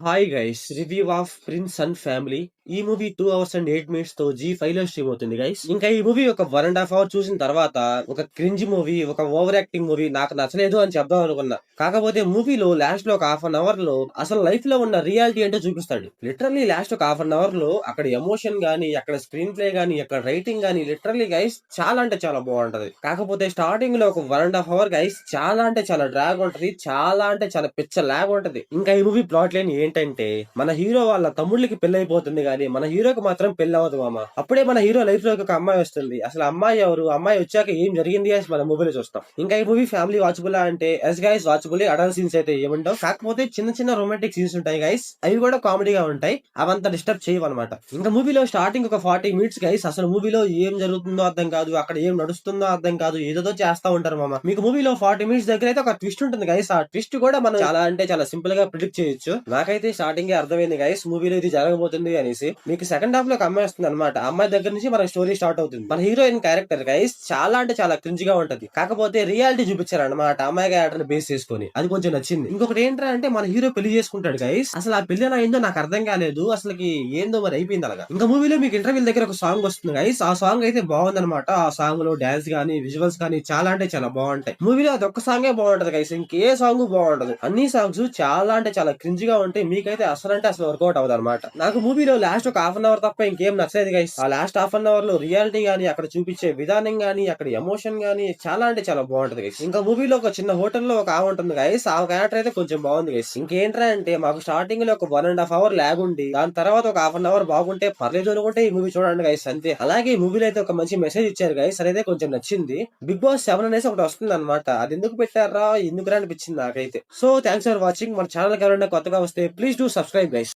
Hi guys, review of prince and family. ఈ movie 2 hours and 8 minutes తో G5 లో stream అవుతుంది guys. ఇంకా ఈ మూవీ ఒక 1.5 అవర్ చూసిన తర్వాత ఒక క్రింజ్ మూవీ, ఒక ఓవర్ యాక్టింగ్ మూవీ నాకు నచ్చలేదు అని చెప్దాం అనుకున్నా. కాకపోతే మూవీలో లాస్ట్ లో ఒక హాఫ్ అన్ అవర్ లో అసలు లైఫ్ లో ఉన్న రియాలిటీ ఏంటో చూపిస్తాడు. లిటరల్లీ లాస్ట్ ఒక హాఫ్ అన్ అవర్ లో అక్కడ ఎమోషన్ గానీ, అక్కడ స్క్రీన్ ప్లే గానీ, అక్కడ రైటింగ్ గానీ లిటరల్లీ గైస్ చాలా అంటే చాలా బాగుంటది. కాకపోతే స్టార్టింగ్ లో ఒక 1.5 అవర్ గైస్ చాలా అంటే చాలా డ్రాగ్ ఉంటది, చాలా అంటే చాలా పిచ్చ లాగ్ ఉంటది. ఇంకా ఈ మూవీ ప్లాట్ లైన్ ఏంటంటే, మన హీరో వాళ్ళ తమ్ముళ్ళకి పెళ్లి అయిపోతుంది కానీ మన హీరోకి మాత్రం పెళ్లి అవ్వదు మామ. అప్పుడే మన హీరో లైఫ్ లోకి ఒక అమ్మాయి వస్తుంది. అసలు అమ్మాయి ఎవరు, అమ్మాయి వచ్చాక ఏం జరిగింది అని మన మూవీలో చూస్తాం. ఇంకా ఈ మూవీ ఫ్యామిలీ వాచబుల్ అంటే yes guys watchable. Adult scenes అయితే ఏముండవు, కాకపోతే చిన్న చిన్న రొమాంటిక్ సీన్స్ ఉంటాయి గైస్, అవి కూడా కామెడీగా ఉంటాయి. అవంతా డిస్టర్బ్ చేయవన్నమాట. ఇంకా మూవీలో స్టార్టింగ్ ఒక 40 మినిట్స్ గైస్ అసలు మూవీలో ఏం జరుగుతుందో అర్థం కాదు, అక్కడ ఏం నడుస్తుందో అర్థం కాదు, ఏదో చేస్తా ఉంటారు మామ. మీకు మూవీలో 40 మినిట్స్ దగ్గర అయితే ఒక ట్విస్ట్ ఉంటుంది గైస్. ఆ ట్విస్ట్ కూడా మనం చాలా అంటే చాలా సింపుల్ గా ప్రిడిక్ట్ చేయొచ్చు. నాకైతే స్టార్టింగ్ అర్థమైంది గైస్ మూవీలో ఇది జరగబోతుంది అనేసి. మీకు సెకండ్ హాఫ్ లో ఒక అమ్మాయి వస్తుంది అనమాట. అమ్మాయి దగ్గర నుంచి మన స్టోరీ స్టార్ట్ అవుతుంది. మన హీరోయిన్ క్యారెక్టర్ గైస్ చాలా అంటే చాలా క్రింజ్ గా ఉంటది, కాకపోతే రియాలిటీ చూపించారు అనమాట అమ్మాయి క్యారెక్టర్ బేస్ చేసుకొని. అది కొంచెం నచ్చింది. ఇంకొకటి ఏంటంటే మన హీరో పెళ్లి చేసుకుంటాడు గైస్. అసలు ఆ పెళ్లి ఎలా అయిందో నాకు అర్థం కాలేదు, అసలుకి ఏందో మరి అయిపోయింది అలాగా. ఇంకా మూవీలో మీకు ఇంటర్వ్యూల దగ్గర ఒక సాంగ్ వస్తుంది గైస్. ఆ సాంగ్ అయితే బాగుందన్నమాట. ఆ సాంగ్ లో డాన్స్ గానీ, విజువల్స్ కానీ చాలా అంటే చాలా బాగుంటాయి. మూవీలో అది ఒక్క సాంగే బాగుంటది గైస్, ఇంకే సాంగ్ బాగుంటది. అన్ని సాంగ్స్ చాలా అంటే చాలా క్రింజ్ గా ఉంటాయి. మీకైతే అసలు అంటే అసలు వర్కౌట్ అవ్వదు అనమాట. నాకు మూవీలో లాస్ట్ ఒక హాఫ్ అన్ అవర్ తప్ప ఇంకేం నచ్చలేదు గైస్. ఆ లాస్ట్ హాఫ్ అన్ అవర్ లో రియాలిటీ గానీ, అక్కడ చూపించే విధానం గానీ, అక్కడ ఎమోషన్ గానీ చాలా అంటే చాలా బాగుంటది గైస్. ఇంకా మూవీలో ఒక చిన్న హోటల్లో ఒక ఆమె ఉంటుంది గైస్. ఆ క్యారెక్టర్ అయితే కొంచెం బాగుంది గైస్. ఇంకేంట్రా అంటే మాకు స్టార్టింగ్ లో ఒక 1.5 అవర్ లాగ్ ఉండి దాని తర్వాత ఒక హాఫ్ అన్ అవర్ బాగుంటే పర్లేదు అనుకుంటే ఈ మూవీ చూడండి గైస్, అంతే. అలాగే ఈ మూవీలో అయితే ఒక మంచి మెసేజ్ ఇచ్చారు గైస్, అదైతే కొంచెం నచ్చింది. బిగ్ బాస్ 7 అనేసి ఒకటి వస్తుంది అనమాట. అది ఎందుకు పెట్టారా, ఎందుకు అనిపించింది నాకైతే. So thanks for watching. మన ఛానల్ ఎవరైనా కొత్తగా వస్తే ప్లీజ్ డూ సబ్స్క్రైబ్ గైస్.